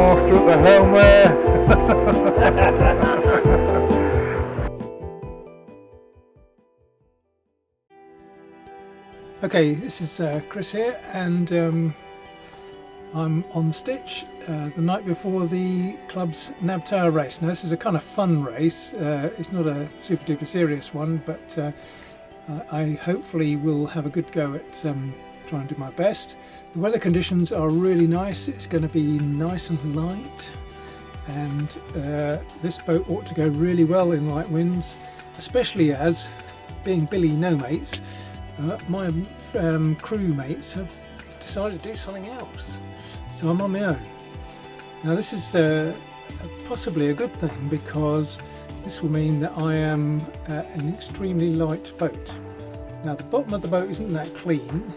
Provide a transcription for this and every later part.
master at the helm there. Okay, this is Chris here, and I'm on Stitch the night before the club's Nab Tower race. Now this is a kind of fun race, it's not a super duper serious one, but I hopefully will have a good go at trying to do my best. The weather conditions are really nice, it's going to be nice and light, and this boat ought to go really well in light winds, especially as, being Billy no mates, my crew mates have decided to do something else, so I'm on my own. Now this is possibly a good thing, because this will mean that I am an extremely light boat. Now the bottom of the boat isn't that clean,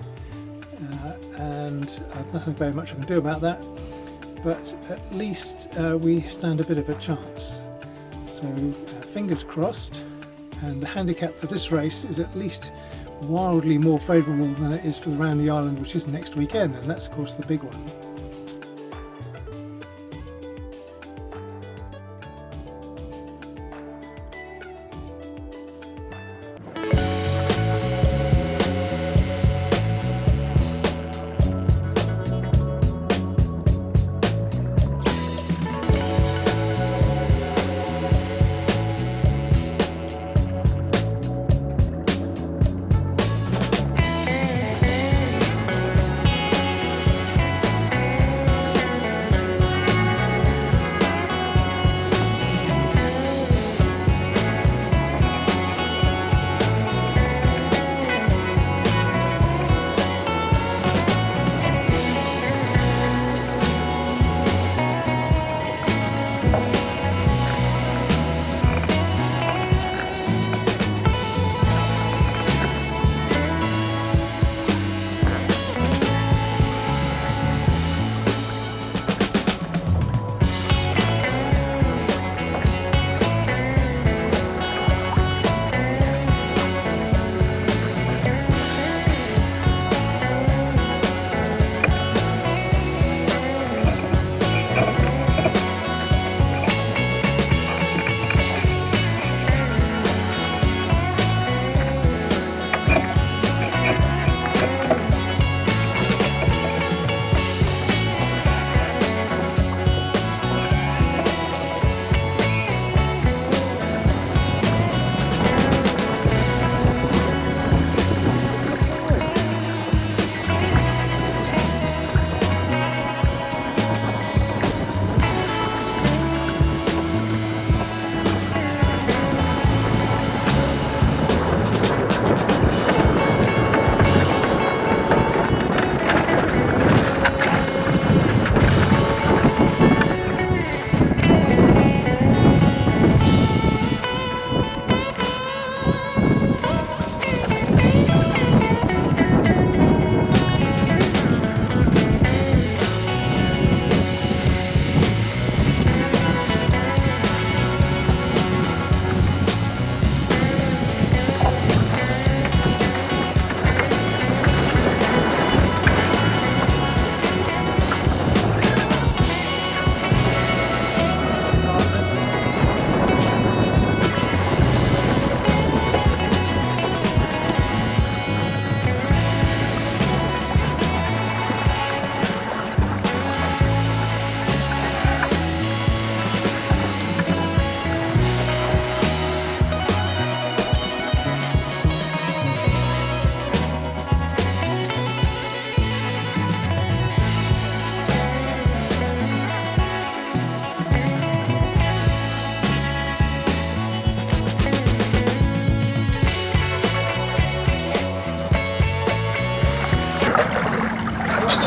and I've nothing very much I can do about that, but at least we stand a bit of a chance. So fingers crossed, and the handicap for this race is at least wildly more favourable than it is for the Round the Island, which is next weekend, and that's of course the big one.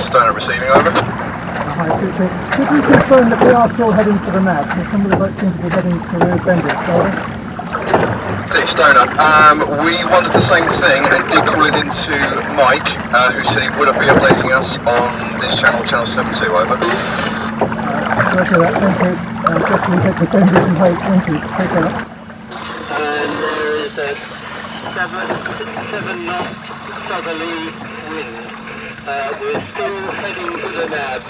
Stoner receiving, over. Hi, could you confirm that we are still heading for the Nab? Some of the boats seem to be heading to Bendit, over. Stoner, we wondered the same thing and did call it into Mike, who said he would be updating us on this channel, channel 72, over. Roger that, thank you. Just we head to Bendit and wait, thank you. Take care. And there is a 7 knot southerly wind. We're still heading to the Nab.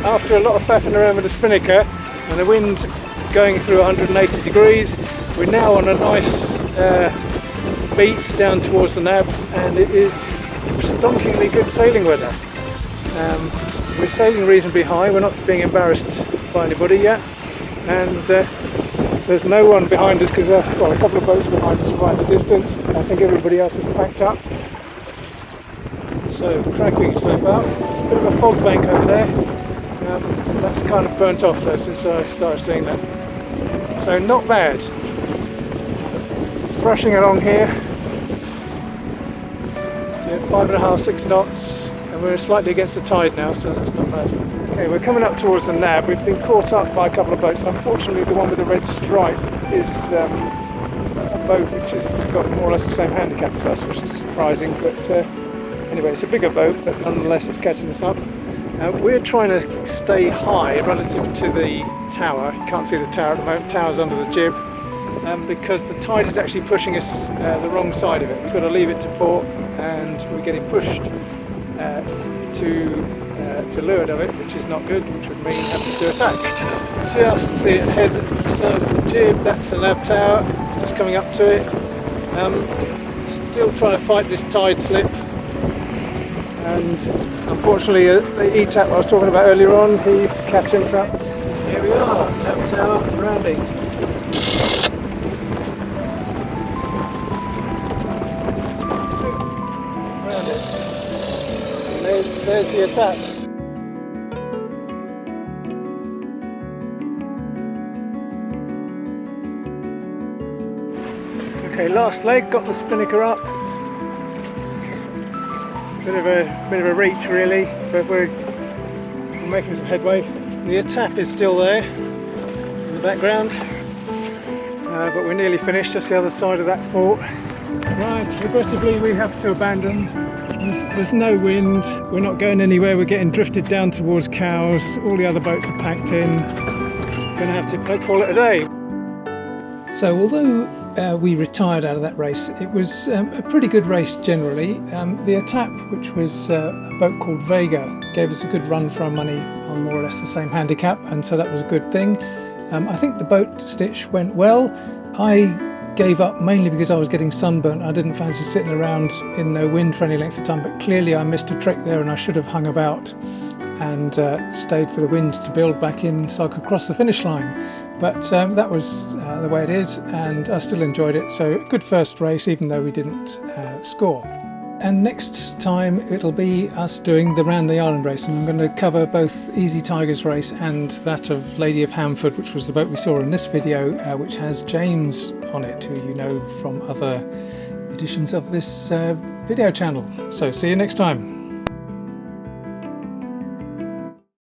after a lot of faffing around with the spinnaker and the wind going through 180 degrees, we're now on a nice beach down towards the Nab, and it is stonkingly good sailing weather. We're sailing reasonably high, we're not being embarrassed by anybody yet, and there's no one behind us because, well, a couple of boats behind us right in the distance. I think everybody else is packed up. So cracking yourself out. Bit of a fog bank over there. That's kind of burnt off though since I started seeing that. So not bad. Thrashing along here. Yeah, 5.5, 6 knots, and we're slightly against the tide now, so that's not bad. Okay, we're coming up towards the Nab. We've been caught up by a couple of boats. Unfortunately, the one with the red stripe is a boat which has got more or less the same handicap as us, which is surprising. But anyway, it's a bigger boat, but nonetheless it's catching us up. We're trying to stay high relative to the tower. You can't see the tower at the moment. The tower's under the jib, because the tide is actually pushing us the wrong side of it. We've got to leave it to port, and we're getting pushed to leeward of it, which is not good, which would mean having to attack. Just see it head at the side of the jib. That's the Nab Tower, just coming up to it. Still trying to fight this tide slip, and unfortunately the ET2 I was talking about earlier on, he's catching us up. Here we are, Nab Tower, rounding. Round it. And there's the attack. Okay, last leg, got the spinnaker up. Bit of a reach really, but we're making some headway. The attack is still there in the background, but we're nearly finished, just the other side of that fort. Right, regrettably we have to abandon. There's no wind, we're not going anywhere, we're getting drifted down towards Cowes, all the other boats are packed in. Gonna have to call it a day. So although we retired out of that race, it was a pretty good race generally. The Attack, which was a boat called Vega, gave us a good run for our money on more or less the same handicap, and so that was a good thing. I think the boat stitch went well. I gave up mainly because I was getting sunburnt. I didn't fancy sitting around in no wind for any length of time, but clearly I missed a trick there and I should have hung about and stayed for the wind to build back in so I could cross the finish line. But that was the way it is, and I still enjoyed it. So a good first race, even though we didn't score. And next time it'll be us doing the Round the Island race, and I'm going to cover both Easy Tiger's race and that of Lady of Hamford, which was the boat we saw in this video, which has James on it, who you know from other editions of this video channel. So see you next time.